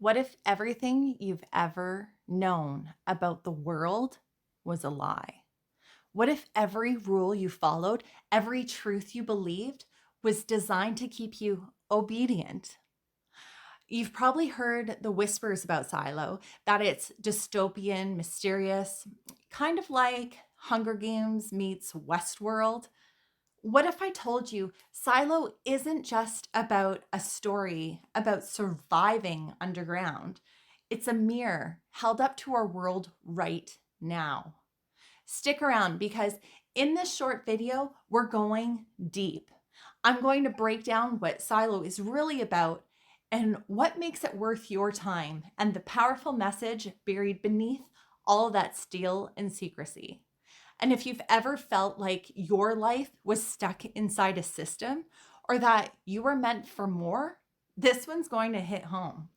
What if everything you've ever known about the world was a lie? What if every rule you followed, every truth you believed was designed to keep you obedient? You've probably heard the whispers about Silo, that it's dystopian, mysterious, kind of like Hunger Games meets Westworld. What if I told you Silo isn't just about a story about surviving underground? It's a mirror held up to our world right now. Stick around because in this short video, we're going deep. I'm going to break down what Silo is really about and what makes it worth your time and the powerful message buried beneath all that steel and secrecy. And if you've ever felt like your life was stuck inside a system or that you were meant for more, this one's going to hit home.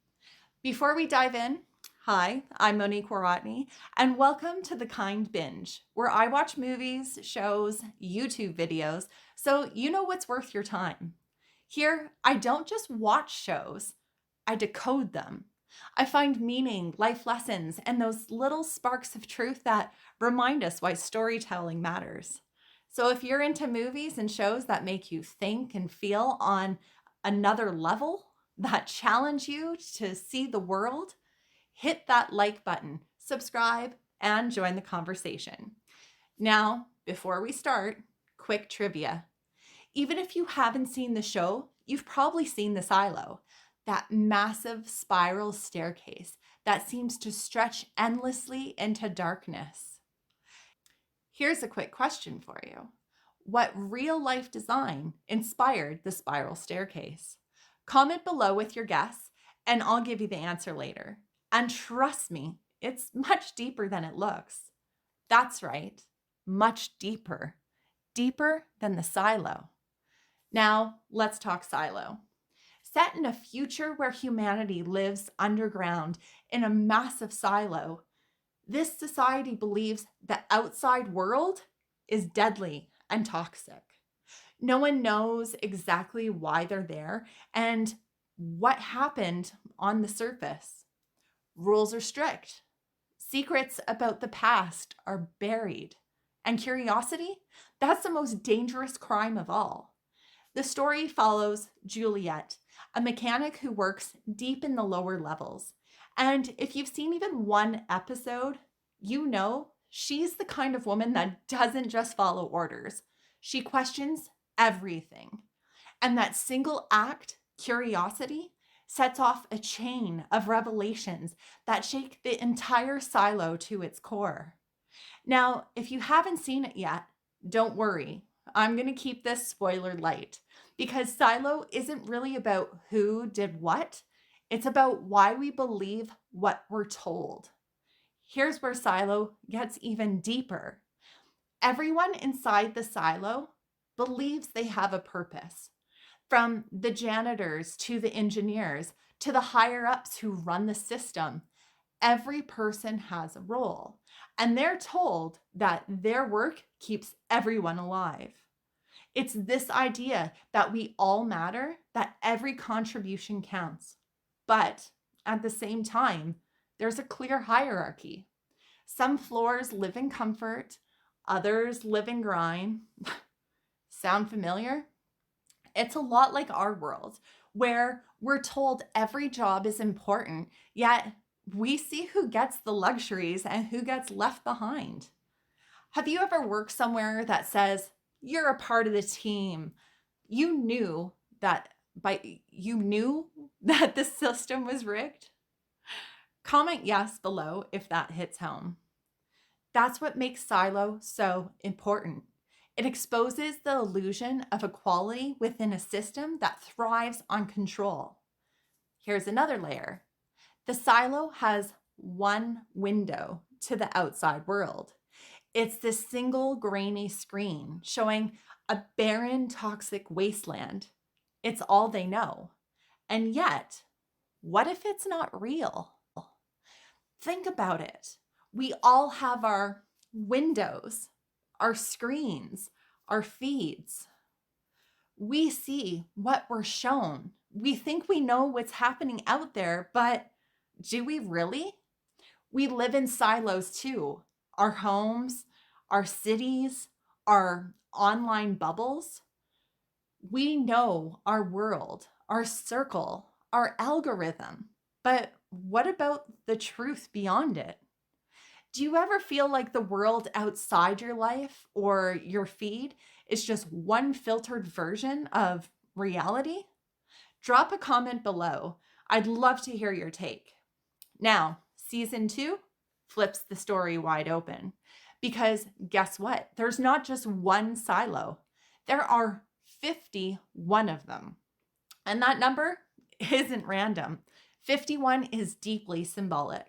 Before we dive in, hi, I'm Monique Warotney, and welcome to The Kind Binge, where I watch movies, shows, YouTube videos, so you know what's worth your time. Here, I don't just watch shows, I decode them. I find meaning, life lessons, and those little sparks of truth that remind us why storytelling matters. So if you're into movies and shows that make you think and feel on another level, that challenge you to see the world, hit that like button, subscribe, and join the conversation. Now, before we start, quick trivia. Even if you haven't seen the show, you've probably seen the silo, that massive spiral staircase that seems to stretch endlessly into darkness. Here's a quick question for you. What real life design inspired the spiral staircase? Comment below with your guess, and I'll give you the answer later. And trust me, it's much deeper than it looks. That's right, much deeper. Deeper than the silo. Now, let's talk silo. Set in a future where humanity lives underground in a massive silo, this society believes the outside world is deadly and toxic. No one knows exactly why they're there and what happened on the surface. Rules are strict. Secrets about the past are buried. And curiosity? That's the most dangerous crime of all. The story follows Juliet, a mechanic who works deep in the lower levels. And if you've seen even one episode, you know she's the kind of woman that doesn't just follow orders. She questions everything. And that single act, curiosity, sets off a chain of revelations that shake the entire silo to its core. Now, if you haven't seen it yet, don't worry. I'm going to keep this spoiler light because Silo isn't really about who did what. It's about why we believe what we're told. Here's where Silo gets even deeper. Everyone inside the silo believes they have a purpose. From the janitors to the engineers to the higher ups who run the system, every person has a role, and they're told that their work keeps everyone alive. It's this idea that we all matter, that every contribution counts. But at the same time, there's a clear hierarchy. Some floors live in comfort, others live in grind. Sound familiar? It's a lot like our world, where we're told every job is important, yet we see who gets the luxuries and who gets left behind. Have you ever worked somewhere that says you're a part of the team? You knew that you knew that the system was rigged? Comment yes below if that hits home. That's what makes Silo so important. It exposes the illusion of equality within a system that thrives on control. Here's another layer. The silo has one window to the outside world. It's this single grainy screen showing a barren, toxic wasteland. It's all they know. And yet, what if it's not real? Think about it. We all have our windows, our screens, our feeds. We see what we're shown. We think we know what's happening out there, but Do we really? We live in silos too. Our homes, our cities, our online bubbles. We know our world, our circle, our algorithm. But what about the truth beyond it? Do you ever feel like the world outside your life or your feed is just one filtered version of reality? Drop a comment below. I'd love to hear your take. Now, season 2 flips the story wide open because guess what? There's not just one silo, there are 51 of them. And that number isn't random. 51 is deeply symbolic.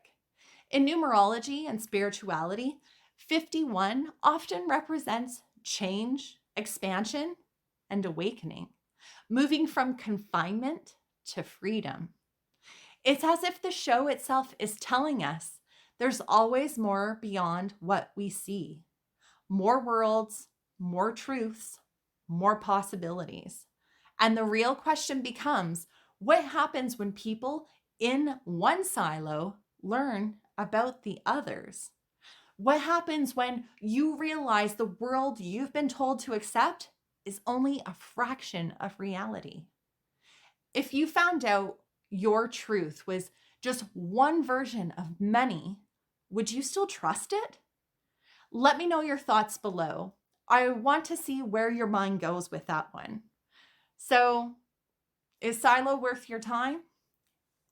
In numerology and spirituality, 51 often represents change, expansion, and awakening, moving from confinement to freedom. It's as if the show itself is telling us there's always more beyond what we see, more worlds, more truths, more possibilities. And the real question becomes what happens when people in one silo learn about the others? What happens when you realize the world you've been told to accept is only a fraction of reality? If you found out your truth was just one version of many, would you still trust it? Let me know your thoughts below. I want to see where your mind goes with that one. So, is Silo worth your time?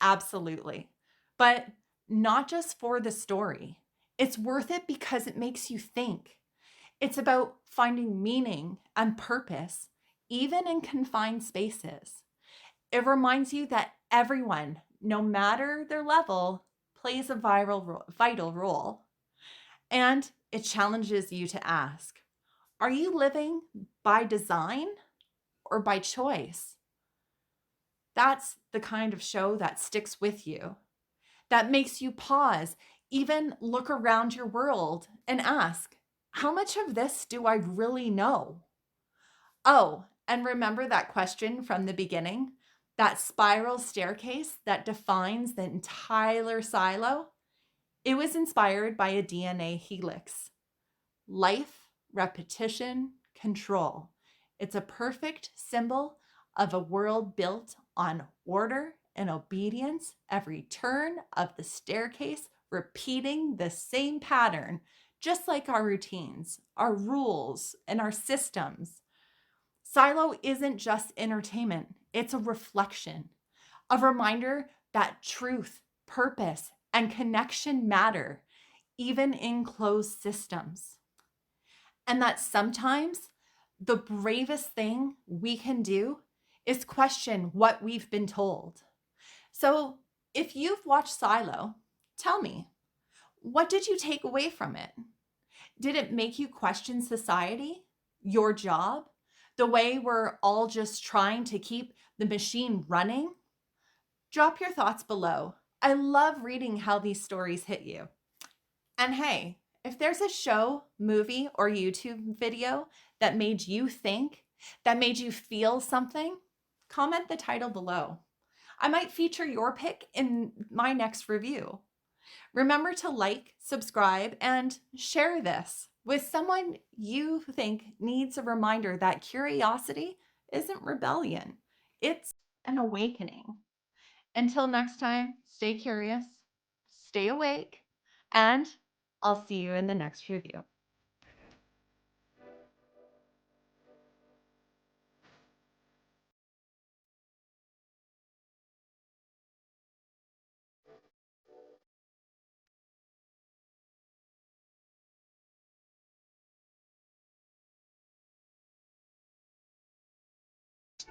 Absolutely. But not just for the story. It's worth it because it makes you think. It's about finding meaning and purpose, even in confined spaces. It reminds you that everyone, no matter their level, plays a vital role. And it challenges you to ask, are you living by design or by choice? That's the kind of show that sticks with you, that makes you pause, even look around your world and ask, how much of this do I really know? Oh, and remember that question from the beginning? That spiral staircase that defines the entire silo? It was inspired by a DNA helix. Life, repetition, control. It's a perfect symbol of a world built on order and obedience, every turn of the staircase repeating the same pattern, just like our routines, our rules, and our systems. Silo isn't just entertainment, it's a reflection, a reminder that truth, purpose, and connection matter, even in closed systems. And that sometimes the bravest thing we can do is question what we've been told. So if you've watched Silo, tell me, what did you take away from it? Did it make you question society, your job, the way we're all just trying to keep the machine running? Drop your thoughts below. I love reading how these stories hit you. And hey, if there's a show, movie, or YouTube video that made you think, that made you feel something, comment the title below. I might feature your pick in my next review. Remember to like, subscribe, and share this with someone you think needs a reminder that curiosity isn't rebellion, it's an awakening. Until next time, stay curious, stay awake, and I'll see you in the next review.